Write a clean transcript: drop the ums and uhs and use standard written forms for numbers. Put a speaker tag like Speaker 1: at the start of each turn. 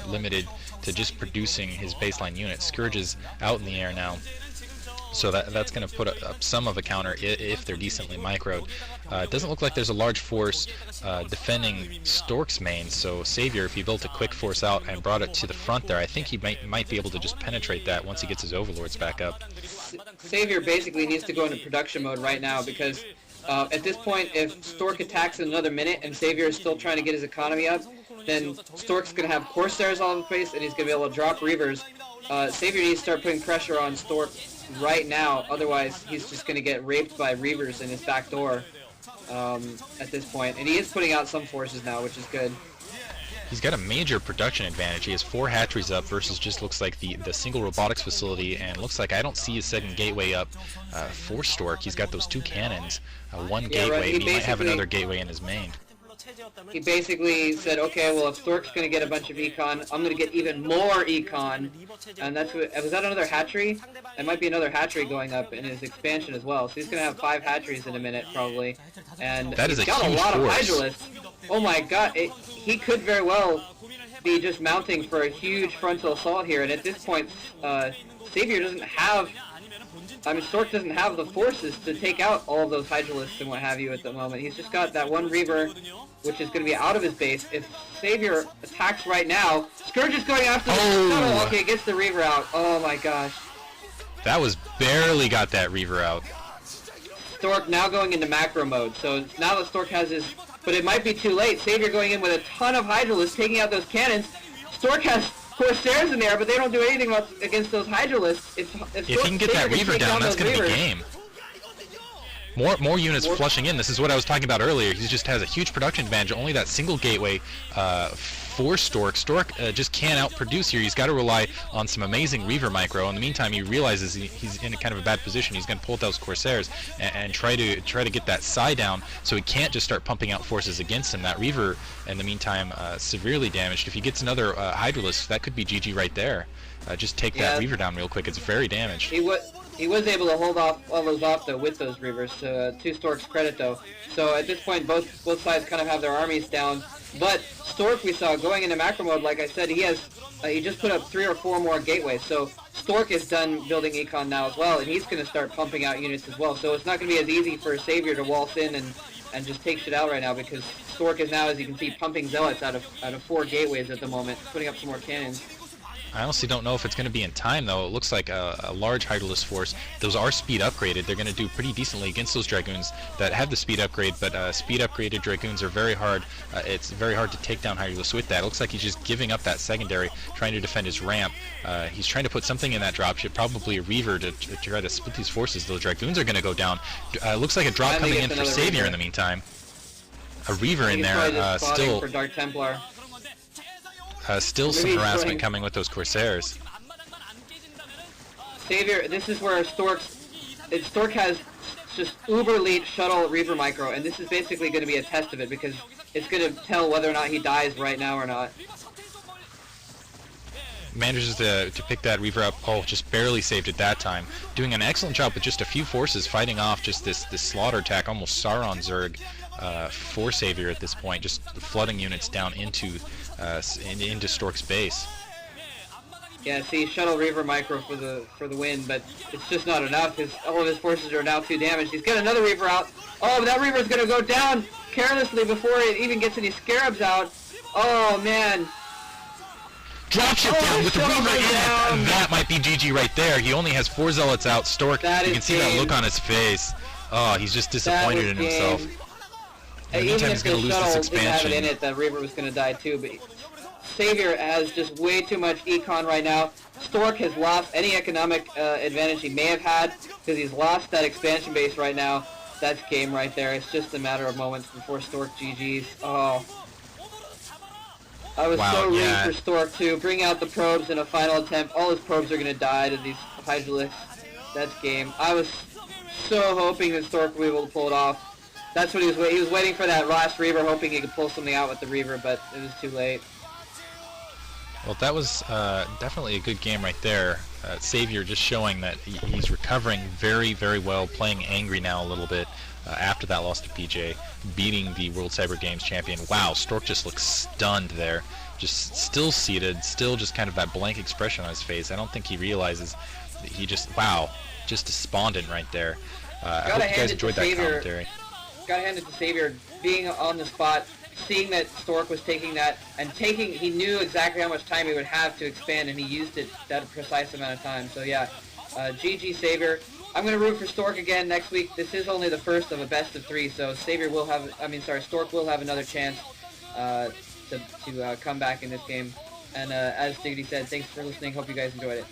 Speaker 1: limited to just producing his baseline unit. Scourge is out in the air now, so that's going to put up some of a counter if they're decently microed. It doesn't look like there's a large force defending Stork's main, so Savior, if he built a quick force out and brought it to the front there, I think he might be able to just penetrate that once he gets his overlords back up.
Speaker 2: Savior basically needs to go into production mode right now, because at this point, if Stork attacks in another minute and Savior is still trying to get his economy up, then Stork's going to have Corsairs all over the place, and he's going to be able to drop Reavers. Savior needs to start putting pressure on Stork right now, otherwise he's just going to get raped by Reavers in his back door at this point. And he is putting out some forces now, which is good.
Speaker 1: He's got a major production advantage. He has 4 hatcheries up versus just looks like the single robotics facility, and looks like I don't see his second gateway up for Stork. He's got those 2 cannons, 1 gateway,
Speaker 2: right.
Speaker 1: and he might have another gateway in his main.
Speaker 2: He basically said, okay, well, if Stork's going to get a bunch of econ, I'm going to get even more econ. And that's what, was that another hatchery? It might be another hatchery going up in his expansion as well. So he's going to have 5 hatcheries in a minute, probably. And
Speaker 1: that is
Speaker 2: he's got a lot of
Speaker 1: force.
Speaker 2: Hydralisks. Oh my god, he could very well be just mounting for a huge frontal assault here. And at this point, Savior doesn't have... I mean, Stork doesn't have the forces to take out all of those Hydralisks and what have you at the moment. He's just got that 1 Reaver, which is going to be out of his base. If Savior attacks right now, Scourge is going after the shuttle. Okay, gets the Reaver out. Oh my gosh.
Speaker 1: That was barely got that Reaver out.
Speaker 2: Stork now going into macro mode. So now that Stork has his... But it might be too late. Savior going in with a ton of Hydralisks, taking out those cannons. Stork has Corsairs in there, but they don't do anything against those Hydralisks. If
Speaker 1: he can get that Reaver down, that's going to be game. More units flushing in. This is what I was talking about earlier. He just has a huge production advantage. Only that single gateway for Stork. Stork just can't outproduce here. He's got to rely on some amazing Reaver micro. In the meantime, he realizes he's in a kind of a bad position. He's going to pull out those Corsairs and try to get that Psy down, so he can't just start pumping out forces against him. That Reaver, in the meantime, severely damaged. If he gets another Hydralisk, that could be GG right there. Just take that Reaver down real quick. It's very damaged.
Speaker 2: He was able to hold off all those off though with those Reavers, to Stork's credit though. So at this point, both sides kind of have their armies down. But Stork, we saw going into macro mode, like I said, he just put up 3 or 4 more gateways. So Stork is done building econ now as well, and he's going to start pumping out units as well. So it's not going to be as easy for Savior to waltz in and just take shit out right now, because Stork is now, as you can see, pumping zealots out of 4 gateways at the moment, putting up some more cannons.
Speaker 1: I honestly don't know if it's going to be in time, though. It looks like a large Hydralisk force. Those are speed upgraded. They're going to do pretty decently against those Dragoons that have the speed upgrade, but speed upgraded Dragoons are very hard. It's very hard to take down Hydralisk with that. It looks like he's just giving up that secondary, trying to defend his ramp. He's trying to put something in that dropship, probably a Reaver to try to split these forces. Those Dragoons are going to go down. Looks like a drop coming in for Savior in the meantime. A Reaver in there, still...
Speaker 2: for Dark Templar.
Speaker 1: Still some harassment coming with those Corsairs.
Speaker 2: Savior, this is where Stork has just uber elite shuttle Reaver micro, and this is basically going to be a test of it, because it's going to tell whether or not he dies right now or not.
Speaker 1: Manages to pick that Reaver up. Oh, just barely saved it that time. Doing an excellent job with just a few forces fighting off just this slaughter attack, almost Sauron Zerg for Savior at this point, just flooding units down into Stork's base.
Speaker 2: Yeah, see, shuttle Reaver micro for the win, but it's just not enough. All of his forces are now too damaged. He's got another Reaver out. Oh, but that Reaver's going to go down carelessly before it even gets any Scarabs out. Oh, man.
Speaker 1: Dropship down with the Reaver in it, and that might be GG right there. He only has 4 Zealots out. Stork, you can see that look on his face. Oh, he's just disappointed in himself. In the meantime, he's going to lose this expansion.
Speaker 2: Didn't have it in it, that Reaver was going to die too, but Savior has just way too much econ right now. Stork has lost any economic advantage he may have had, because he's lost that expansion base right now. That's game right there. It's just a matter of moments before Stork GG's. Oh. I was so rooting for Stork to bring out the probes in a final attempt. All his probes are going to die to these Hydralisks. That's game. I was so hoping that Stork would be able to pull it off. That's what he was waiting for, that last Reaver, hoping he could pull something out with the Reaver, but it was too late.
Speaker 1: Well, that was definitely a good game right there. Savior just showing that he's recovering very, very well, playing angry now a little bit after that loss to PJ, beating the World Cyber Games champion. Wow, Stork just looks stunned there. just still seated, still just kind of that blank expression on his face. I don't think he realizes that he just, wow, just despondent right there. I hope you guys enjoyed that commentary.
Speaker 2: Gotta hand it to Savior, being on the spot, seeing that Stork was taking that, and he knew exactly how much time he would have to expand, and he used it that precise amount of time. So yeah, GG Savior. I'm gonna root for Stork again next week. This is only the first of a best of 3, so Stork will have another chance to come back in this game. And as Diggity said, thanks for listening. Hope you guys enjoyed it.